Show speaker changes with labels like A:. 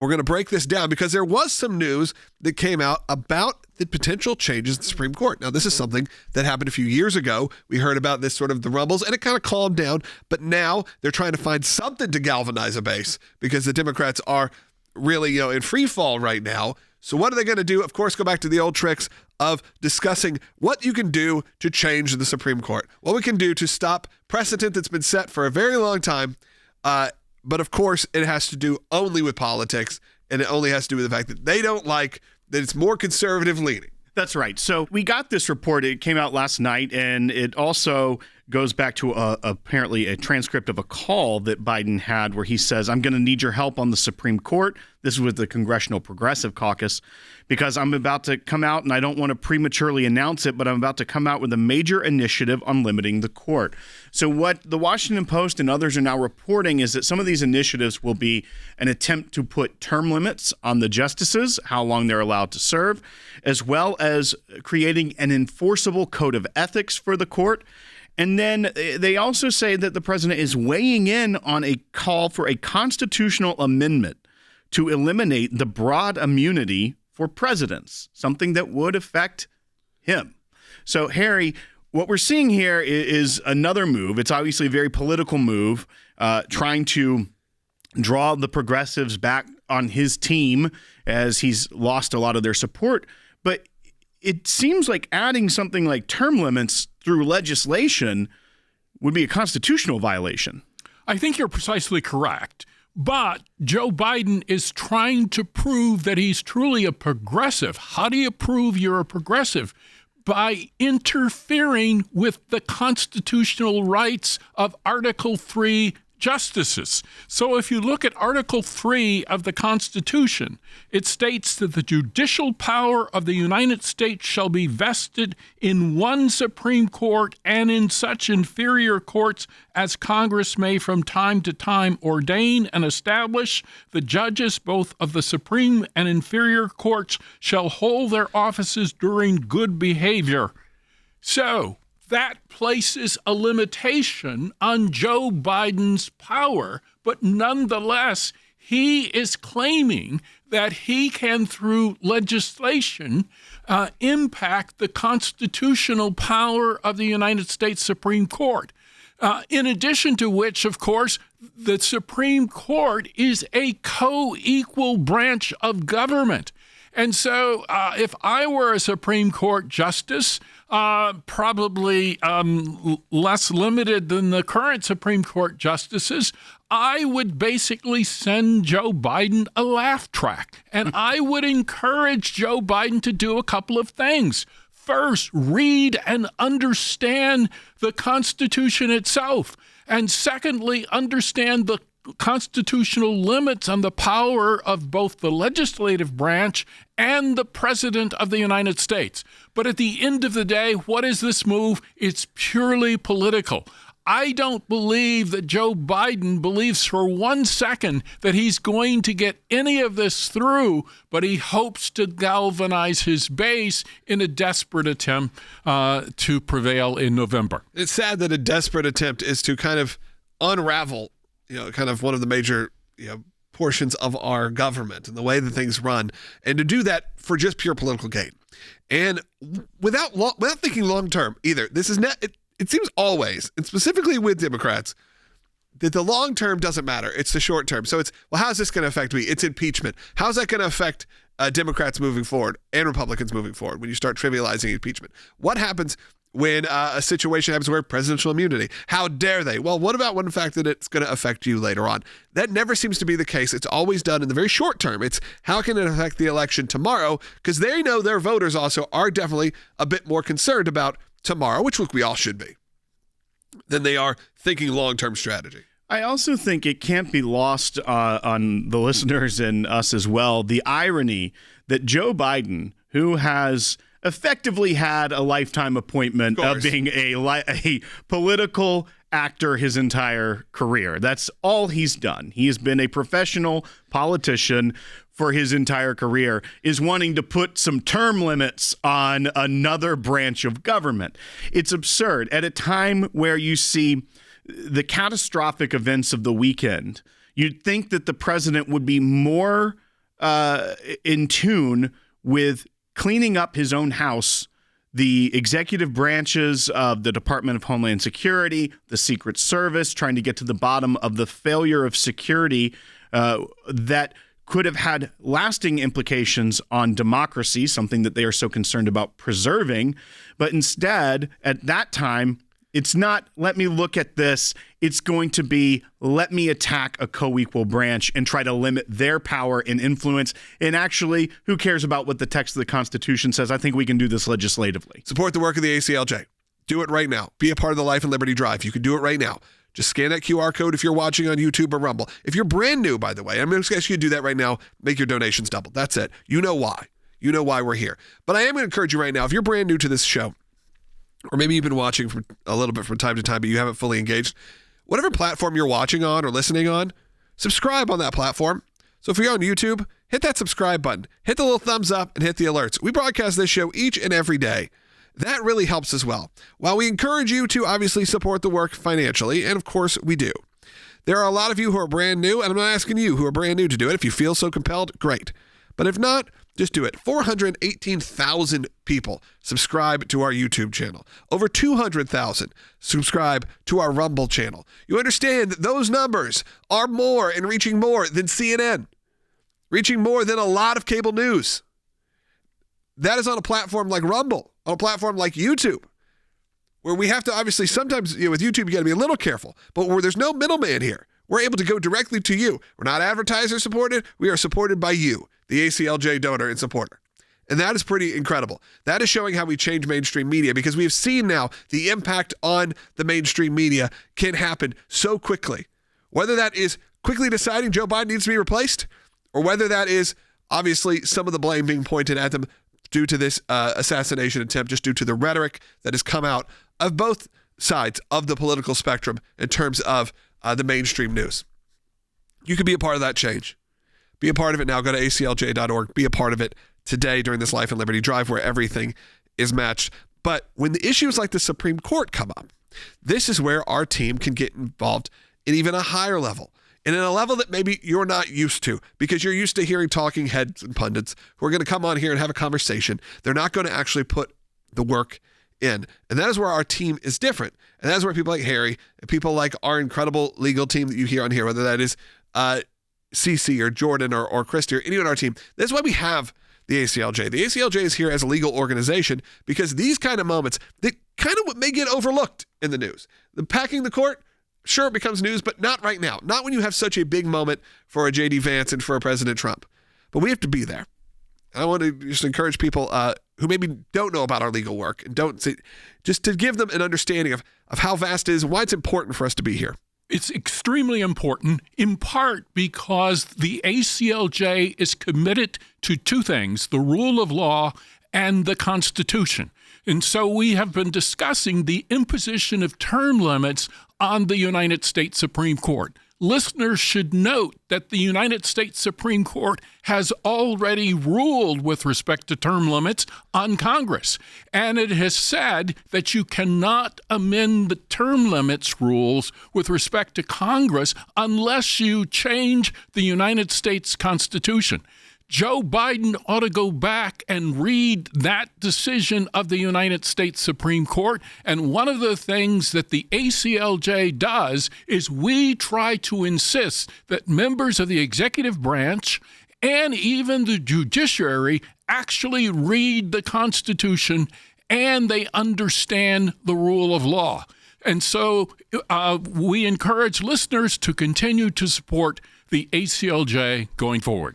A: We're going to break this down because there was some news that came out about the potential changes in the Supreme Court. Now, this is something that happened a few years ago. We heard about this sort of the rumbles, and it kind of calmed down. But now they're trying to find something to galvanize a base because the Democrats are really, in free fall right now. So what are they going to do? Of course, go back to the old tricks of discussing what you can do to change the Supreme Court, what we can do to stop precedent that's been set for a very long time. But of course, it has to do only with politics, and it only has to do with the fact that they don't like that it's more conservative leaning.
B: That's right. So we got this report. It came out last night, and it also goes back to apparently a transcript of a call that Biden had where he says, I'm going to need your help on the Supreme Court. This is with the Congressional Progressive Caucus, because I'm about to come out, and I don't want to prematurely announce it, but I'm about to come out with a major initiative on limiting the court. So what the Washington Post and others are now reporting is that some of these initiatives will be an attempt to put term limits on the justices, how long they're allowed to serve, as well as creating an enforceable code of ethics for the court. And then they also say that the president is weighing in on a call for a constitutional amendment to eliminate the broad immunity for presidents, something that would affect him. So, Harry, what we're seeing here is another move. It's obviously a very political move, trying to draw the progressives back on his team as he's lost a lot of their support. But it seems like adding something like term limits through legislation would be a constitutional violation.
C: I think you're precisely correct. But Joe Biden is trying to prove that he's truly a progressive. How do you prove you're a progressive? By interfering with the constitutional rights of Article 3 justices. So if you look at Article 3 of the Constitution, it states that the judicial power of the United States shall be vested in one Supreme Court and in such inferior courts as Congress may from time to time ordain and establish. The judges both of the Supreme and inferior courts shall hold their offices during good behavior. So that places a limitation on Joe Biden's power, but nonetheless, he is claiming that he can, through legislation, impact the constitutional power of the United States Supreme Court. In addition to which, of course, the Supreme Court is a co-equal branch of government. And so if I were a Supreme Court justice, probably less limited than the current Supreme Court justices, I would basically send Joe Biden a laugh track. And I would encourage Joe Biden to do a couple of things. First, read and understand the Constitution itself. And secondly, understand the constitutional limits on the power of both the legislative branch and the President of the United States. But at the end of the day, what is this move? It's purely political. I don't believe that Joe Biden believes for 1 second that he's going to get any of this through, but he hopes to galvanize his base in a desperate attempt to prevail in November.
A: It's sad that a desperate attempt is to kind of unravel kind of one of the major, portions of our government and the way that things run, and to do that for just pure political gain, and without thinking long term either. This is not. It seems always, and specifically with Democrats, that the long term doesn't matter. It's the short term. So it's, well, how's this going to affect me? It's impeachment. How's that going to affect Democrats moving forward and Republicans moving forward when you start trivializing impeachment? What happens when a situation happens where presidential immunity? How dare they? Well, what about one fact that it's going to affect you later on? That never seems to be the case. It's always done in the very short term. It's how can it affect the election tomorrow? Because they know their voters also are definitely a bit more concerned about tomorrow, which look, we all should be, than they are thinking long-term strategy.
B: I also think it can't be lost on the listeners and us as well, the irony that Joe Biden, who has effectively had a lifetime appointment of being a political actor his entire career. That's all he's done. He has been a professional politician for his entire career, is wanting to put some term limits on another branch of government. It's absurd. At a time where you see the catastrophic events of the weekend, you'd think that the president would be more in tune with cleaning up his own house, the executive branches of the Department of Homeland Security, the Secret Service, trying to get to the bottom of the failure of security that could have had lasting implications on democracy, something that they are so concerned about preserving. But instead, at that time, it's not, let me look at this. It's going to be, let me attack a co-equal branch and try to limit their power and influence. And actually, who cares about what the text of the Constitution says? I think we can do this legislatively.
A: Support the work of the ACLJ. Do it right now. Be a part of the Life and Liberty Drive. You can do it right now. Just scan that QR code if you're watching on YouTube or Rumble. If you're brand new, by the way, I'm going to ask you to do that right now. Make your donations double. That's it. You know why. You know why we're here. But I am going to encourage you right now, if you're brand new to this show, or maybe you've been watching for a little bit from time to time, but you haven't fully engaged, whatever platform you're watching on or listening on, subscribe on that platform. So if you're on YouTube, hit that subscribe button, hit the little thumbs up, and hit the alerts. We broadcast this show each and every day. That really helps as well. While we encourage you to obviously support the work financially, and of course we do, there are a lot of you who are brand new, and I'm not asking you who are brand new to do it. If you feel so compelled, great. But if not, just do it. 418,000 people subscribe to our YouTube channel. Over 200,000 subscribe to our Rumble channel. You understand that those numbers are more and reaching more than CNN, reaching more than a lot of cable news. That is on a platform like Rumble, on a platform like YouTube, where we have to obviously sometimes, with YouTube, you got to be a little careful, but where there's no middleman here. We're able to go directly to you. We're not advertiser supported. We are supported by you, the ACLJ donor and supporter. And that is pretty incredible. That is showing how we change mainstream media, because we have seen now the impact on the mainstream media can happen so quickly. Whether that is quickly deciding Joe Biden needs to be replaced, or whether that is obviously some of the blame being pointed at them due to this assassination attempt, just due to the rhetoric that has come out of both sides of the political spectrum in terms of the mainstream news. You could be a part of that change. Be a part of it now. Go to aclj.org. Be a part of it today during this Life and Liberty Drive, where everything is matched. But when the issues like the Supreme Court come up, this is where our team can get involved in even a higher level, and in a level that maybe you're not used to, because you're used to hearing talking heads and pundits who are going to come on here and have a conversation. They're not going to actually put the work in. And that is where our team is different. And that is where people like Harry and people like our incredible legal team that you hear on here, whether that is CC or Jordan or Christy or anyone on our team, that's why we have the ACLJ. The ACLJ is here as a legal organization because these kind of moments, they kind of may get overlooked in the news. The packing the court, sure, it becomes news, but not right now. Not when you have such a big moment for a J.D. Vance and for a President Trump. But we have to be there. I want to just encourage people who maybe don't know about our legal work and don't see, just to give them an understanding of how vast it is and why it's important for us to be here.
C: It's extremely important, in part because the ACLJ is committed to two things: the rule of law and the Constitution. And so we have been discussing the imposition of term limits on the United States Supreme Court. Listeners should note that the United States Supreme Court has already ruled with respect to term limits on Congress, and it has said that you cannot amend the term limits rules with respect to Congress unless you change the United States Constitution. Joe Biden ought to go back and read that decision of the United States Supreme Court. And one of the things that the ACLJ does is we try to insist that members of the executive branch and even the judiciary actually read the Constitution and they understand the rule of law. And so we encourage listeners to continue to support the ACLJ going forward.